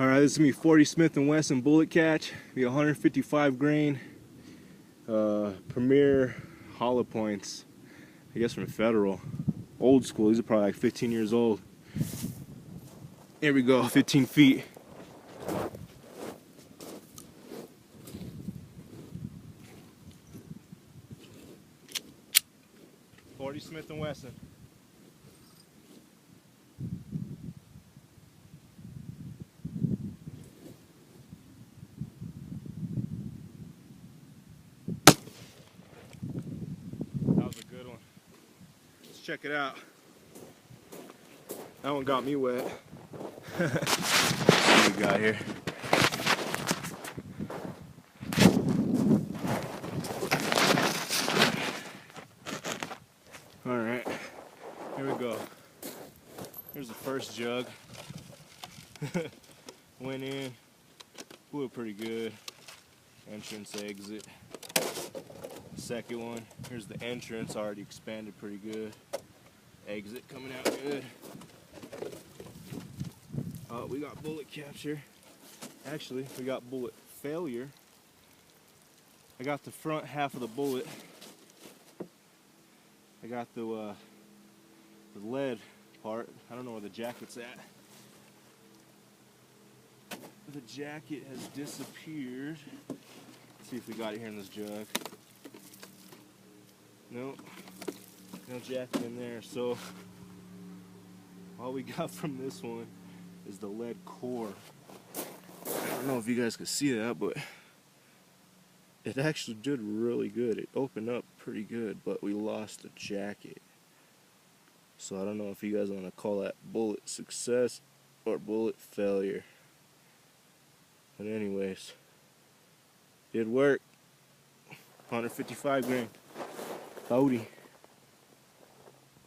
Alright, this is going to be 40 Smith & Wesson bullet catch. Be 155 grain. Premier hollow points. I guess from Federal. Old school. These are probably like 15 years old. Here we go, 15 feet. '40 Smith & Wesson. That was a good one. Let's check it out. That one got me wet. What we got here? Alright, here we go. Here's the first jug. Went in, blew it pretty good. Entrance, exit. Second one, here's the entrance, already expanded pretty good. Exit coming out good. We got bullet capture. Actually, we got bullet failure. I got the front half of the bullet. I got the lead part. I don't know where the jacket's at. The jacket has disappeared. Let's see if we got it here in this jug. Nope, no jacket in there. So all we got from this one is the lead core. I don't know if you guys can see that, but it actually did really good. It opened up pretty good, but we lost the jacket. So I don't know if you guys want to call that bullet success or bullet failure. But anyways, did work. 155 grain. Boaty.